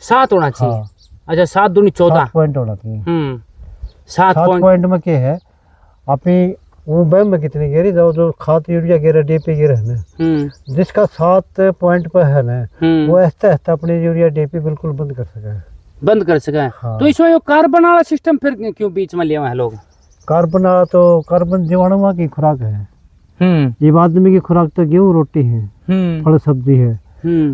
7 होना चाहिए। हाँ। अच्छा 7 दूनी 14 पॉइंट होना चाहिए। 7 पॉइंट में क्या है अपनी वो बैम में कितनी गिरी जाओ जो खाद यूरिया गिरा डीपी गिरा है ना, जिसका 7 पॉइंट पर है ना, वो ऐसा ऐसा अपनी यूरिया डीपी बिल्कुल बंद कर सका है। बंद कर सका है। हाँ। तो इसमें कार्बन वाला सिस्टम फिर क्यों बीच में लिया है लोग? कार्बन वाला तो कार्बन जीवाणुओं की खुराक है। ये आदमी की खुराक तो गेहूँ रोटी है, फल सब्जी है,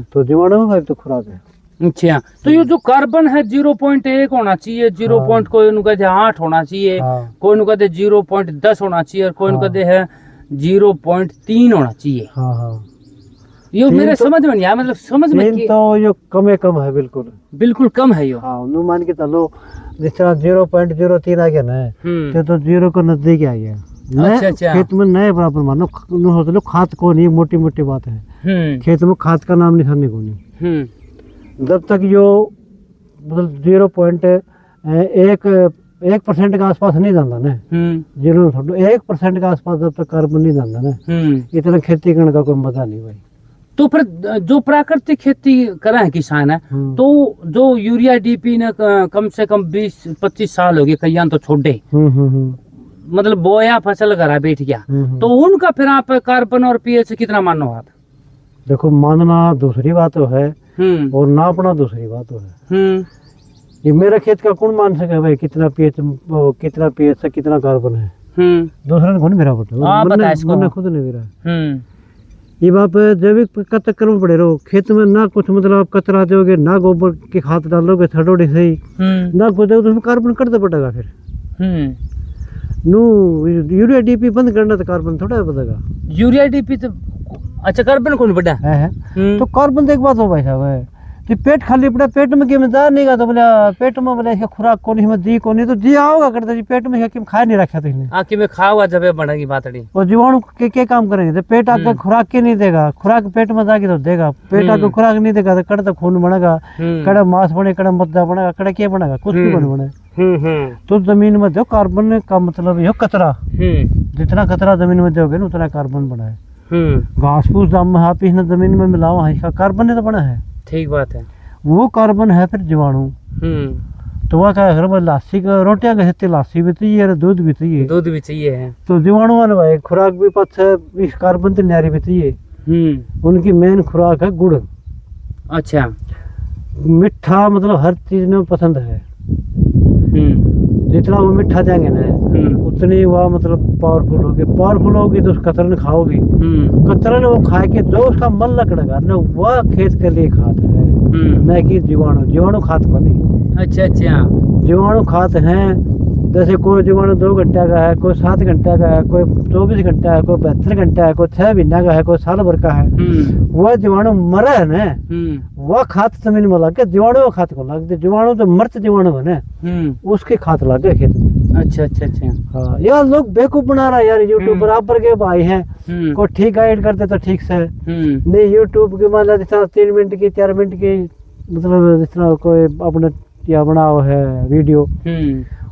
तो जीवाणुओं का तो खुराक है। अच्छा, तो ये जो कार्बन है 0.1 होना चाहिए, 0. कोई नु कहते 8 होना चाहिए, कोई नु कहते 0.10 होना चाहिए, और कोई नु कहते है 0.3 होना चाहिए। ये मेरे समझ में नहीं आया, मतलब समझ में तो ये कम है, बिल्कुल कम है यो। हाँ, नु मान के चलो जिस तरह 0.03 आ गया ना, तो 0 को नजदीक आ गया। अच्छा। खेत में नए बराबर मानो सोच लो, खाद को नहीं, मोटी मोटी बात है। खेत में खाद का नाम निशानी को नहीं। जब तक जो मतलब 0.1% के आसपास नहीं जाता ना, 1% के आसपास जब तक कार्बन नहीं जाता ना, इतना खेती करने का कोई मजा नहीं भाई। तो फिर जो प्राकृतिक खेती करा है किसान है, तो जो यूरिया डीपी ने कम से कम 20-25 साल हो गए कईयां तो छोड़े, मतलब बोया फसल करा बैठ गया, तो उनका फिर आप कार्बन और पीएच कितना मानो आप? देखो, मानना दूसरी बात तो है और नापना दूसरी बात तो है। ये मेरा खेत का कौन मान सके भाई कितना पीएच से कितना कार्बन है? दूसरा ने कौन मेरा मैंने खुद नहीं मेरा। ये बात जैविक का चक्कर में पड़े रहो, खेत में ना कुछ मतलब आप कचरा दोगे, ना गोबर की खाद डालोगे थोड़ी सही, ना कुछ तो उसमें कार्बन कटता पड़ेगा। फिर यूरिया डीपी बंद करना तो कार्बन थोड़ा बढ़ेगा। यूरिया डीपी तो अच्छा कार्बन कौन बढ़ा है? तो कार्बन तो एक बात हो भाई साहब है, तो पेट खाली पड़ा, पेट में क्या जा नहीं गा, तो बोला पेट में बोला खुराक को नहीं दी को नहीं, तो जी आओगा करता जी, पेट में क्या खा नहीं रखा तो इसने आखिर में खाओगा जब बढ़ेगी बातड़ी। और जीवाणु के क्या काम करेंगे? तो पेट आपका खुराक के नहीं देगा, खुराक पेट में जाके तो देगा, पेट आपको खुराक नहीं देगा तो कड़ा तो खून बनेगा, कड़ा मांस बने, कड़ा मद्दा बनेगा, कड़ा क्या बनेगा? कुछ भी बने। तो जमीन में दो कार्बन का मतलब ये कचरा, जितना कचरा जमीन में दोगे ना उतना कार्बन बना है। घास फूस आप इसने जमीन में मिलाओ है, इसका कार्बन तो बना है। ठीक बात है। वो कार्बन है फिर जीवाणु। तो वह क्या है, लासी का रोटियां कहते, लासी भी चाहिए, दूध भी चाहिए है। तो जीवाणु वाले भाई खुराक भी पथ है, इस कार्बन तो न्यारी भी चाहिए। उनकी मेन खुराक है गुड़। अच्छा, मीठा मतलब हर चीज में पसंद है। जितना वो मीठा देंगे ना उतनी वह मतलब पावरफुल होगी तो उस कतरन खाओगी, कतरन वो खा के जो उसका मन लकड़ेगा ना, वह खेत के लिए खाद है, न कि जीवाणु खाद को नहीं। अच्छा, जीवाणु खाद है। जैसे कोई जीवाणु 2 घंटे का है, कोई 7 घंटे का है, कोई 24 घंटा है, कोई 72 घंटा है, कोई 6 महीना का है, कोई साल भर का है। वह जीवाणु मरा है ना, वह खाद जमीन में लग के जीवाणु खाद को लग, जीवाणु जो मृत जीवाणु है ना उसके खाद लग गए खेत में। अच्छा। हाँ, यार लोग बेवकूफ बना रहा है यार, यूट्यूब बराबर के भाई हैं, कोई ठीक गाइड करते तो ठीक से नहीं। यूट्यूब की मान जिस तरह 3 मिनट की 4 मिनट की मतलब जिस तरह कोई अपने क्या बनाओ है वीडियो,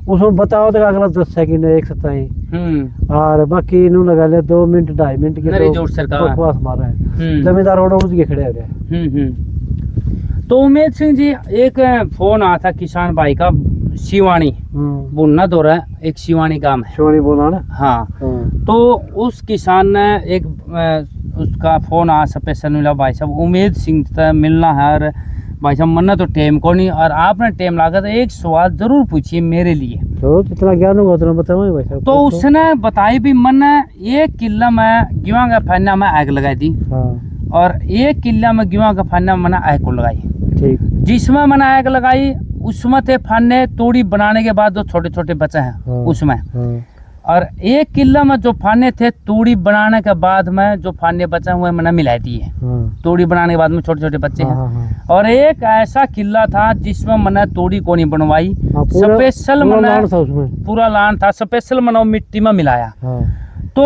उसमें बताओ तो अगला 10 सेकंड 127 और बाकी इन्हों लगा ले 2 मिनट 2.5 मिनट के बकवास मार रहे हैं। जमींदार उड़ के खड़े हो रहे। तो उमेद सिंह जी, एक फोन आया था किसान भाई का, शिवानी बुन्ना दो रहा, एक शिवानी गांव है, शिवानी बोला ना। हाँ। तो उस किसान ने एक उसका फोन आया स्पेशल मिला, भाई साहब उमेद सिंह से मिलना है, और भाई साहब मन्ना तो टाइम को नहीं, और आपने टाइम लगा तो एक सवाल जरूर पूछिए मेरे लिए, तो जितना ज्ञान होगा उतना बताऊंगा भाई साहब। तो उसने बताई भी मैंने 1 किला में गेहूं का फन्ना में आग लगाई थी। और 1 किला में गेहूं का फन्ना मैंने आग को लगाई। ठीक। जिसमें मैंने आग लगाई उसमें थे फन्ने तोड़ी बनाने के बाद जो छोटे छोटे बचे हैं उसमें, और 1 किला में जो फाने थे तोड़ी बनाने के बाद में जो फाने बचे हुए मैंने मिलाई दिए। तोड़ी बनाने के बाद में छोटे छोटे बच्चे हैं। और एक ऐसा किला था जिसमें मैंने तोड़ी को नहीं बनवाई, स्पेशल पूरा लान था, स्पेशल मैंने मिट्टी में मिलाया। तो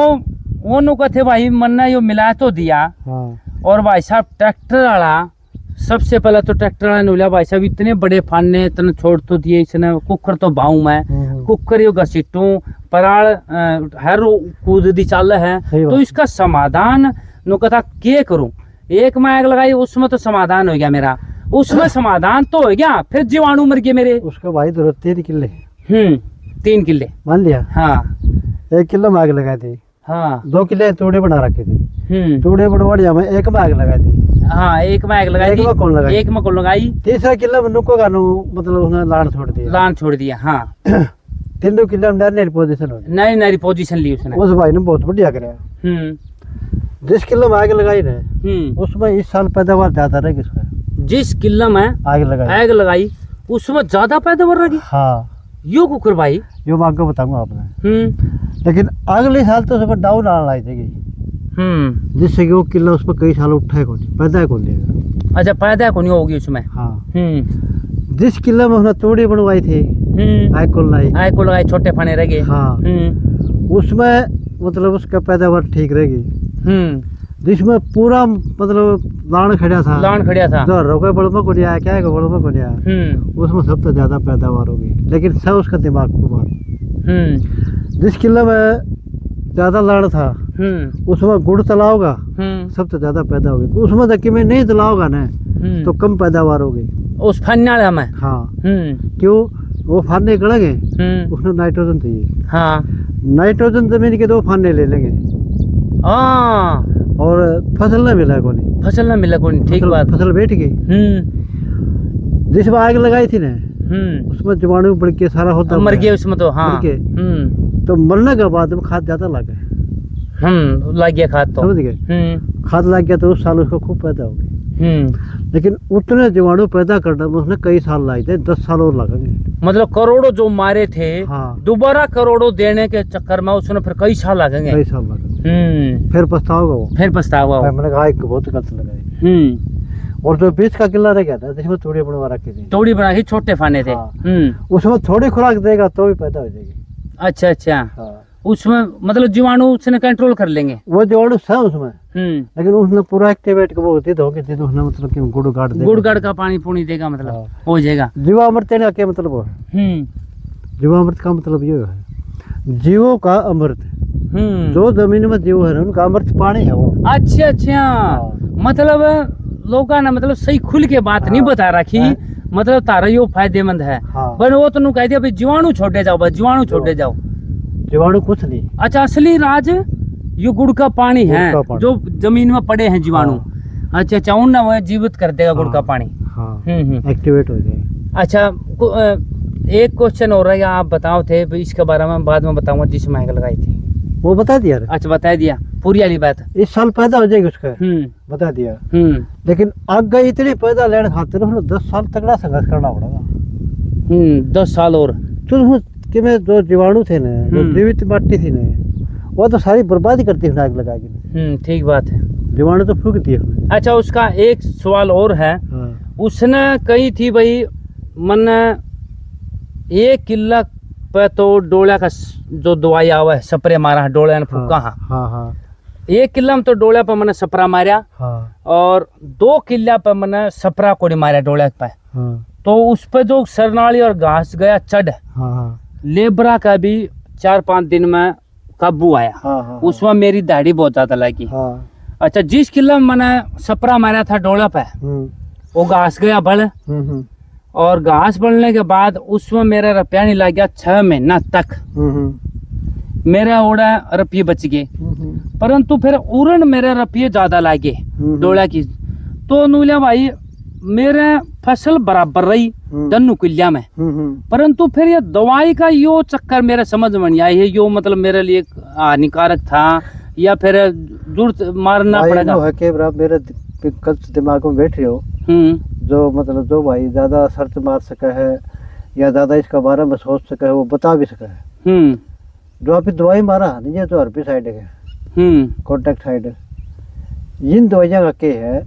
वो कहते भाई मैंने यो मिलाया तो दिया। और भाई साहब ट्रैक्टर वाला सबसे पहले तो ट्रैक्टर वाला ने बोला भाई साहब इतने बड़े फाने इतने छोड़ तो दिए इसने, कुकर तो बाऊ मैं कुकर यो घसीटू पराड़ हर कूद दी चाल है, तो इसका समाधान नो कथा क्या करूं। एक में आग लगाई उसमें तो समाधान हो गया मेरा, उसमें समाधान तो हो गया, फिर जीवाणु मर गए मेरे। उसका भाई तो 3 किले 3 किले मान लिया। हाँ 1 किलो में आग लगाई थी। हाँ 2 किले तोड़े बना रखे थे। तोड़े बनवाड़िया में 1 में आग लगाई थी। हाँ, एक में आग लगाई थी, एक में कौन लगाई। तीसरा किला में नुको गानू मतलब उसने लान छोड़ दिया। लान छोड़ दिया। हाँ 3 किला में नई पोजीशन हो नई नई पोजीशन ली उसने। उस भाई ने बहुत बढ़िया कराया। 10 किलो में आग लगाई ना, उसमें इस साल पैदावार ज्यादा रहेगी उसका। जिस किला में आग लगाई उसमें ज्यादा पैदावार रहेगी। हाँ यो कुकर भाई, यो मैं आपको बताऊंगा आपने। लेकिन अगले साल तो उसमें डाउन आने लाई थी, जिससे कि वो किला उस पर कई साल उठा है कौन, पैदा कौन लेगा। अच्छा पैदा कौन होगी उसमें। हाँ जिस किला में उसने तोड़ी बनवाई थी, आग को लगाई छोटे फाने रह गए। हाँ उसमें मतलब उसका पैदावार ठीक रहेगी। जिसमें पूरा मतलब लान खड़ा था जो रोके बड़मा को लिया क्या है बड़मा को लिया, उसमें सबसे ज्यादा पैदावार होगी। लेकिन सब उसका दिमाग को बात। जिस किले में ज्यादा लाड़ था उसमें गुड़ तलाओगा सबसे ज्यादा पैदा होगी। उसमें तक में नहीं तलाओगा ना तो कम पैदावार होगी उस फन्ना में। हाँ क्यों, वो फाने गड़ेंगे, उसमें नाइट्रोजन चाहिए। हाँ नाइट्रोजन जमीन के 2 फाने ले लेंगे। हाँ और फसल ना मिला कोनी, ठीक बात। फसल बैठ गई। जिसमें आग लगाई थी ना उसमें जीवाणु बढ़ के सारा होता मर गया उसमें तो। हाँ तो मरने के बाद में खाद ज्यादा लगा। लग गया खाद तो, समझ गए। खाद लग गया तो उस साल उसको खूब पैदा हो गई। लेकिन उतने जीवाणु पैदा करने में उसने कई साल लगे थे, 10 साल और लगेंगे। मतलब करोड़ों जो मारे थे, हाँ। दोबारा करोड़ों देने के चक्कर में उसने फिर कई साल लगेंगे। फिर पछतावा मैंने कहा बहुत गलत लगाई। और जो बीच का किला रह गया था जिसमें तोड़ी बनवा रखी थी, तोड़ी बना के छोटे फाने थे। उसमें थोड़ी खुराक देगा तो भी पैदा हो जाएगी। अच्छा उसमें मतलब जीवाणु उसने कंट्रोल कर लेंगे। वो जीवाणु था उसमें, लेकिन उसने पूरा एक्टिवेट को बोलती तो कि उसने मतलब कि गुड़ गाड़ का पानी पुनी देगा, मतलब हो जाएगा। जीवामृत ने क्या मतलब वो है? जीवामृत का मतलब ये है जीवों का अमृत। जो जमीन में जीव है उनका अमृत पानी है वो। अच्छा मतलब लोग ना मतलब सही खुल के बात नहीं बता रखी। मतलब तारा यो फायदेमंद है। पर वो तो कह दिया जीवाणु छोड़े जाओ, बस जीवाणु छोड़े जाओ। जीवाणु कुछ नहीं। अच्छा असली राज ये गुड़ का पानी है जो जमीन में पड़े हैं जीवाणु। अच्छा उन वो जीवित कर देगा गुड़ का पानी। एक्टिवेट हो जाएगा। अच्छा एक क्वेश्चन हो रहा है, आप बताओ थे इसके बारे में, बाद में बताऊंगा। जिसमें आग लगाई थी वो बता दिया। अच्छा बता दिया पूरी वाली बात। इस साल पैदा हो जाएगी उसका, बता दिया। लेकिन आग गई इतनी पैदा लेने खातिर 10 साल तगड़ा संघर्ष करना पड़ेगा। 10 साल और कि में जो जीवाणु थे ना, जो जीवित माटी थी ना, वो तो सारी बर्बादी करती है आग लगा के। ठीक बात है, जीवाणु तो फूक दिए। अच्छा उसका एक सवाल और है। उसने कही थी भाई मन 1 किला पे तो डोला का जो दवाई आवा है स्प्रे मारा है डोले ने फूका। हाँ 1 किला में तो डोला पे मैंने स्प्रा मारा। और 2 किला पे मैंने स्प्रा को नहीं मारा डोले पे। तो उस पे जो सरनाली और घास गया चढ़, लेबरा का भी 4-5 दिन में काबू आया। उसमें मेरी दाढ़ी बहुत ज्यादा लगी। अच्छा जिस किला में मैंने स्प्रा मारा था डोला पे, वो घास गया बढ़। और घास बढ़ने के बाद उसमें मेरा रुपया नहीं लग गया 6 महीना तक। मेरा ओड़ा रुपये बच गए, परंतु फिर उड़न मेरे रुपये ज्यादा लागे डोला की। तो नूलिया भाई मेरे फसल बराबर रही दन्नू किलिया में। परंतु फिर ये दवाई का यो चक्कर मेरे समझ में नहीं आई है। यो मतलब मेरे लिए हानिकारक था या फिर जरूरत मारना पड़ेगा। मेरे दिमाग में बैठ रहे हो जो मतलब जो भाई ज्यादा सर्च मार सका है या ज्यादा इसका बारे में सोच सका है वो बता भी सका है। जो अभी दवाई मारा नहीं है जो हर्बिसाइड है, कॉन्टेक्ट साइड, इन दवाइयाँ का क्या है,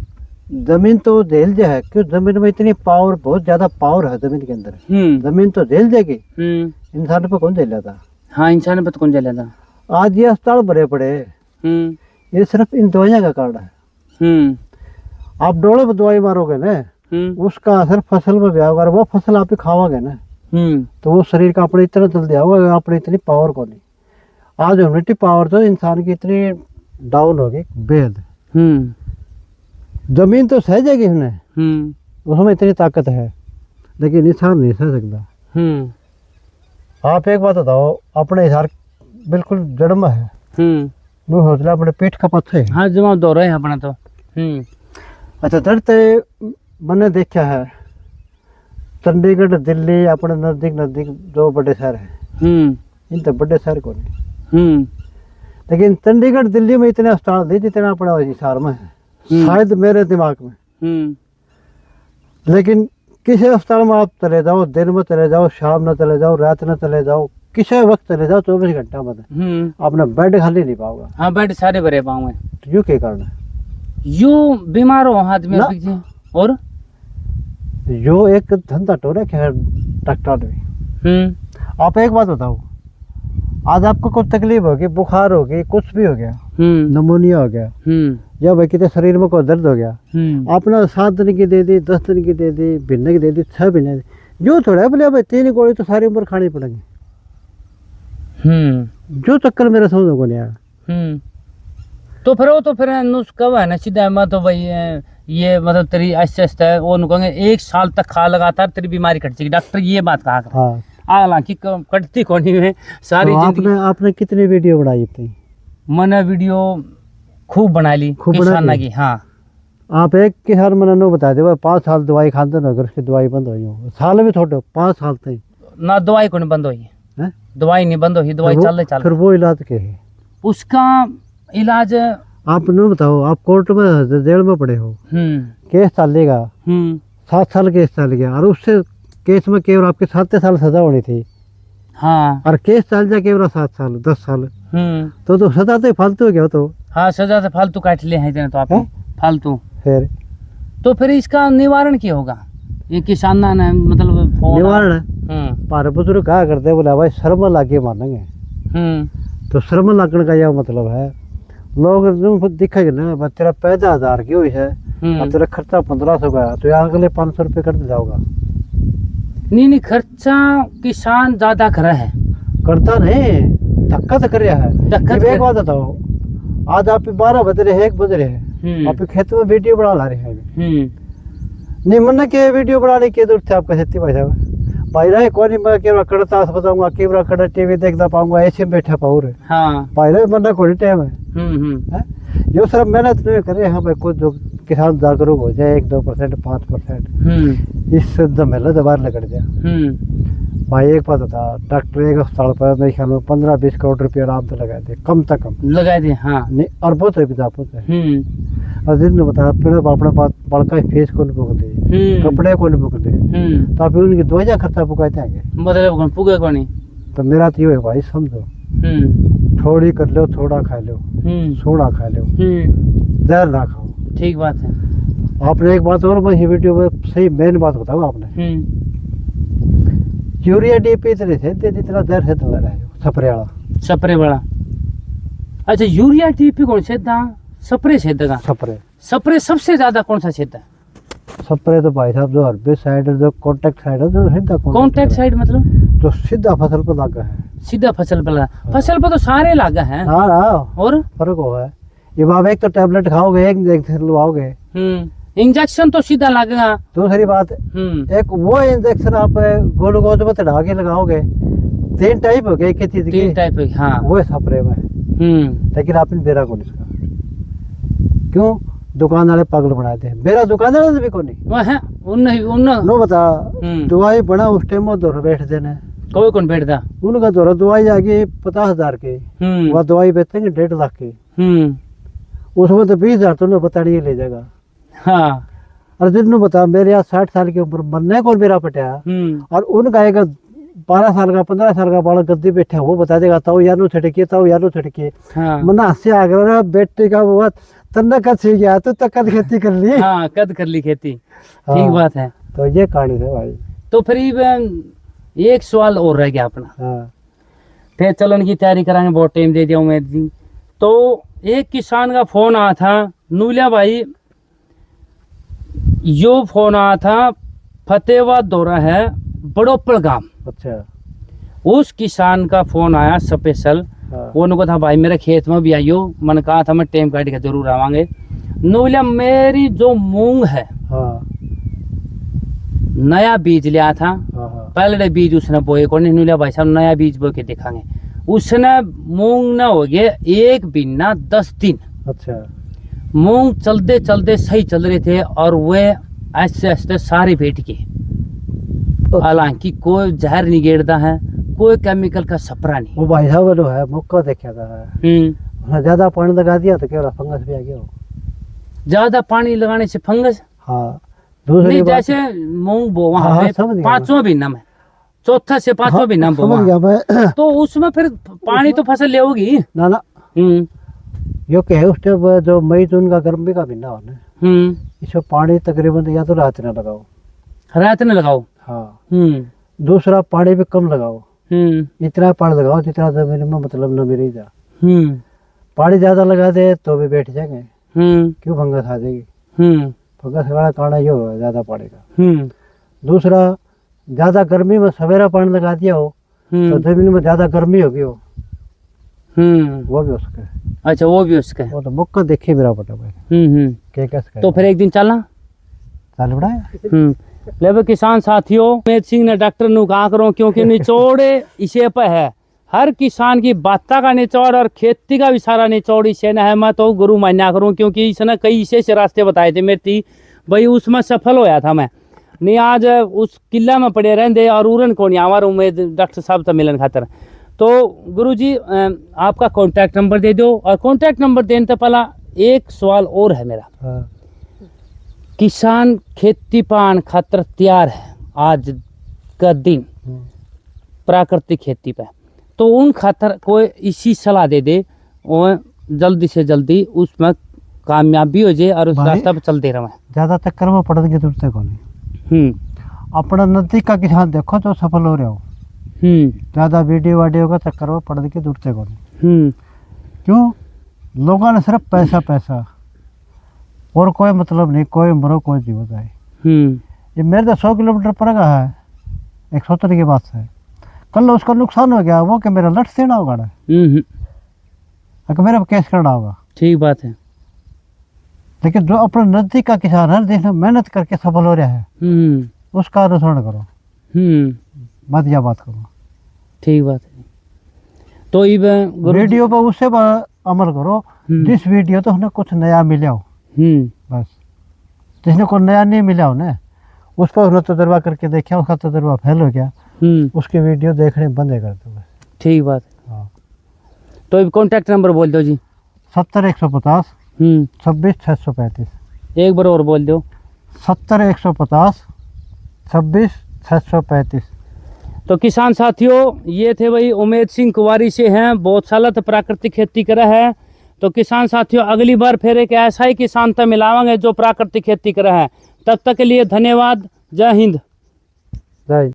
जमीन तो झेल जाए। क्यों जमीन में इतनी पावर, बहुत ज्यादा पावर है जमीन के अंदर। जमीन तो झेल जाएगी, इंसान पे कौन झेल जाता। हाँ इंसान पे तो कौन झेल जाता। आज ये अस्पताल भरे पड़े, ये सिर्फ इन दवाइयाँ का कारण है। आप डोले पे दवाई मारोगे ना, उसका असर फसल में भी होगा। वो फसल आप ही खाओगे ना, तो वो शरीर का अपने इतना जल्दी होगा, अपने इतनी पावर को नहीं। आज ह्यूमनिटी पावर तो इंसान की इतनी डाउन होगी बेहद। जमीन तो सह जाएगी उसने, उसमें इतनी ताकत है, लेकिन इंसान नहीं सह सकता। आप एक बात बताओ, अपने हिसाब बिल्कुल जड़मा है, वो हौसला अपने पेट का पत्थर है। हाँ जमा दो रहे हैं अपना तो। अच्छा डरते मैंने देखा है चंडीगढ़ दिल्ली अपने नजदीक नजदीक जो बड़े शहर है, इन तो बड़े शहर को नहीं, लेकिन चंडीगढ़ दिल्ली में इतने अस्पताल नहीं जितना अपने हिसार में है शायद मेरे दिमाग में। लेकिन किसी अस्पताल में आप चले जाओ, दिन में चले जाओ, शाम में चले जाओ, रात में चले जाओ, किसी वक्त चले जाओ, 24 घंटा में अपना बेड खाली नहीं पाओगा। हाँ बेड सारे भरे पाऊंगे। तो यू क्या करना, यू बीमार हो हाथ में और यो एक धंधा टोरे खैर डॉक्टर भी। आप एक बात बताओ, आज आपको कुछ तकलीफ होगी, बुखार होगी, कुछ भी हो गया, नमोनिया हो गया, या भाई कितने शरीर में कोई दर्द हो गया, आपने 7 दिन की दे दी, 10 दिन की दे दी, महीने की दे दी, 6 महीने जो थोड़ा है बोले भाई 3 गोली तो सारी उम्र खानी पड़ेगी। जो चक्कर मेरा समझ को नहीं आया। तो फिर वो तो फिर नुस्खा है ना सीधा मैं तो भाई ये मतलब तेरी ऐसे है वो कहेंगे 1 साल तक खा लगातार तेरी बीमारी कट जाएगी, डॉक्टर ये बात कहा। हाँ हालांकि कटती कोनी में सारी तो आपने कितनी वीडियो बनाई थी? मैंने वीडियो खूब बना ली, खूब बना की। हाँ आप एक किसान मैंने नो बता दे 5 साल दवाई खाते ना, अगर उसकी दवाई बंद हुई हो, साल भी थोड़े 5 साल तक ना दवाई को नहीं बंद हुई है, दवाई नहीं बंद हुई, दवाई चल फिर वो इलाज क्या है उसका? इलाज आप न बताओ, आप कोर्ट में जेल में पड़े हो, केस चलेगा, 7 साल केस चल गया, और उससे केस में केवल आपके 7 साल सजा होनी थी। हाँ और केस चल जाए केवल 7 साल 10 साल, तो सजा तो फालतू हो गया। तो हाँ सजा तो फालतू काट ले हैं तो आप फालतू। फिर इसका निवारण क्या होगा? ये किसान ने मतलब निवारण है बुजुर्ग कहा करते बोला भाई शर्म लागे मानेंगे, तो शर्म लगने का यह मतलब है लोग दिखेगा ना तेरा पैदा 1000 की हुई है और तेरा खर्चा 1500 का, तो अगले 500 रुपये करते जाओगा। नहीं खर्चा किसान ज्यादा कर रहा है, करता नहीं धक्का तो कर रहा है। एक बात बताओ, आज आप 12 बज रहे हैं, 1 बज रहे हैं, आप खेत में वीडियो बना ला रहे हैं, नहीं मन के वीडियो बनाने की जरूरत है आपका खेती भाई साहब? भाई रहे कौन मैं केवड़ा कड़ता बताऊंगा, केवड़ा कड़ा टीवी देखता पाऊंगा, ऐसे में बैठा पाऊ रे। हाँ भाई रहे मरना कोई टाइम है। जो सर मेहनत नहीं करे, हाँ भाई कुछ जो किसान जागरूक हो जाए 1-2%, 5% इस झमेला दबार लगड़ जाए। भाई एक बात बता, डॉक्टर एक अस्पताल पर मेरे ख्याल में 15-20 करोड़ रुपये आराम से लगाए थे, कम से कम लगाए थे। हाँ नहीं अरबों से भी जापत है। और जिन बता पेड़ अपने पास बड़का फीस को नहीं पुग दे, कपड़े को नहीं पुग दे, तो आप उनकी दवाइयाँ खर्चा पुगाते आगे मतलब पुगे को नहीं। तो मेरा तो ये है भाई समझो, थोड़ी कर लो, थोड़ा खा लो, सोडा खा लो, जहर ना खाओ। ठीक बात है। आपने एक बात और मैं वीडियो में सही मेन बात बताऊँ आपने, यूरिया डीपी इतने थे जितना जहर से दला रहे हो स्प्रे वाला। अच्छा यूरिया डीपी कौन से स्प्रे से देगा? स्प्रे सबसे ज्यादा कौन सा क्षेत्र है? स्प्रे तो भाई साहब जो हर्बिसाइड जो कॉन्टेक्ट साइड है, जो सीधा कॉन्टेक्ट साइड मतलब जो सीधा फसल पर लगा है, सीधा फसल पर लगा। फसल पर तो सारे लगा है। हाँ और फर्क हुआ है ये बाबा, एक तो टैबलेट खाओगे, एक इंजेक्शन लगवाओगे, इंजेक्शन तो सीधा लगेगा। दूसरी बात एक वो इंजेक्शन आप ग्लूकोज में चढ़ा के लगाओगे, 3 टाइप हो गए, एक चीज की 3 टाइप। हाँ वो स्प्रे में, लेकिन आपने बेरा को इसका क्यों दुकान वाले पागल बनाए थे? बेरा दुकान वाले भी को नहीं नो बता, दवाई बना उस टाइम में दौर बैठ देने, कोई कौन बैठता उनका दौरा दवाई आ गई 50,000 की, वह दवाई बेचेंगे 1.5 लाख की, उसमें तो 20,000 तो बता नहीं ले जाएगा। हाँ और जिन्होंने बता मेरे यहाँ 60 साल की उम्र मरने को मेरा पटिया, और उनका एक 12 साल का 15 साल का बालक गद्दी बैठा, वो बता देगा ताऊ यानो छटके, ताऊ यानो छटके। मना हंसी आ गया बेटे का वो तन्ना कद सीख गया, तो कद खेती कर ली। हाँ कद कर ली खेती। ठीक बात है। तो ये कहानी है भाई। तो फिर एक सवाल और रह गया अपना, फिर चलन की तैयारी कराएंगे, बहुत टाइम दे दिया उम्मीद जी। तो एक किसान का फोन आया था, नूलिया भाई यो फोन आया था, फतेहाबाद दौरा है बड़ोपड़ गांव। अच्छा उस किसान का फोन आया स्पेशल, वो उनको था भाई मेरे खेत में भी आइयो, मैंने कहा था मैं टाइम काट के जरूर आवांगे। नूलिया मेरी जो मूंग है नया बीज लिया था, हाँ हाँ पहले बीज उसने बोए को नहीं लिया भाई साहब, नया बीज बो के दिखाएंगे। उसने मूंग न हो गए 1 महीना 10 दिन, अच्छा मूंग चलते चलते सही चल रहे थे और वे ऐसे ऐसे सारे बैठ के, हालांकि कोई जहर नहीं गिरता है, कोई केमिकल का सपरा नहीं। वो भाई साहब जो है मौका देखा था, उसने ज्यादा पानी लगा दिया तो क्या हो, फंगस भी आ गया हो। ज्यादा पानी लगाने से फंगस? हाँ दूसरी नहीं, बात, जैसे मूंग बो वहां हाँ, पे समझ गया 5वां महीना में, चौथा से 5वां हाँ, महीना बो समझ गया वहां, मैं। तो उसमें फिर पानी तो फसल ले होगी। ना ना यो कहे उस टाइम जो मई जून का गर्मी का महीना होना, इसमें पानी तकरीबन या तो रात न लगाओ, रात में लगाओ। हाँ दूसरा पानी भी कम लगाओ, इतना पानी लगाओ जितना जमीन में मतलब न मिल जा। पानी ज्यादा लगा दे तो भी बैठ जाएंगे, क्यों फंगस आ जाएगी। फंगस का कारण ये होगा ज्यादा पानी का। दूसरा ज्यादा गर्मी में सवेरा पानी लगा दिया हो तो जमीन में ज्यादा गर्मी होगी हो, वो भी उसका। अच्छा, वो भी उसका है। वो तो मौका देखे मेरा पटा भाई कैसे तो फिर एक दिन चला चाल बढ़ाया। ले भाई किसान साथियों, उमेद सिंह ने डॉक्टर नु कहा करो, क्योंकि निचोड़ इसे पे है, हर किसान की बाता का निचोड़ और खेती का भी सारा निचोड़ इसे न है। मैं तो गुरु मान्या करूं, क्योंकि इसने कई ऐसे रास्ते बताए थे मेरे भाई, उसमें सफल होया था मैं। नहीं आज उस किला में पड़े रहते और उरन को नहीं आवार उम्मीद डॉक्टर साहब से मिलन खातर। तो गुरुजी आपका कांटेक्ट नंबर दे दो, और कांटेक्ट नंबर देने से पहला एक सवाल और है मेरा। हाँ। किसान खेती पान खातर तैयार है आज का दिन प्राकृतिक खेती पे, तो उन खातर कोई इसी सलाह दे दे और जल्दी से जल्दी उसमें कामयाबी हो जाए और उस भाई, रास्ता पे चलते रहे। ज्यादा चक्कर में पड़ने की जरूरत को नहीं। अपना नजदीक का किसान देखो जो सफल हो रहे हो, ज्यादा वीडियो का चक्कर में पड़ने की जरूरत को नहीं। क्यों? लोगों ने सिर्फ पैसा पैसा और कोई मतलब नहीं, कोई मरो कोई जीवित है। ये मेरे तो 100 किलोमीटर पर का है, 170 की बात है। कल उसका नुकसान हो गया, वो कि मेरा लट देना होगा ना, अगर मेरा केस करना होगा। ठीक बात है। लेकिन जो अपने नजदीक का किसान है, देखना मेहनत करके सफल हो रहा है, उसका अनुसरण करो, मत या बात करो। ठीक बात है। तो वीडियो पर उससे अमल करो जिस वीडियो तो उन्हें कुछ नया मिला हो, बस। जिसने कोई नया नहीं मिला हो ना, उस पर उन्हें तजर्बा करके देखा, उसका तजर्बा फेल हो गया, उसकी वीडियो देखने बंद कर दो बस। ठीक बात है। हाँ। तो कॉन्टैक्ट नंबर बोल दो जी। 70 150 26 635। एक बार और बोल दो। 70 150 26 635। तो किसान साथियों, ये थे भाई उमेद सिंह कुंवारी से हैं, बहुत साल तक प्राकृतिक खेती करा है। तो किसान साथियों, अगली बार फिर एक ऐसा ही किसान तक मिलावांगे जो प्राकृतिक खेती करा है। तब तक के लिए धन्यवाद। जय हिंद। जय।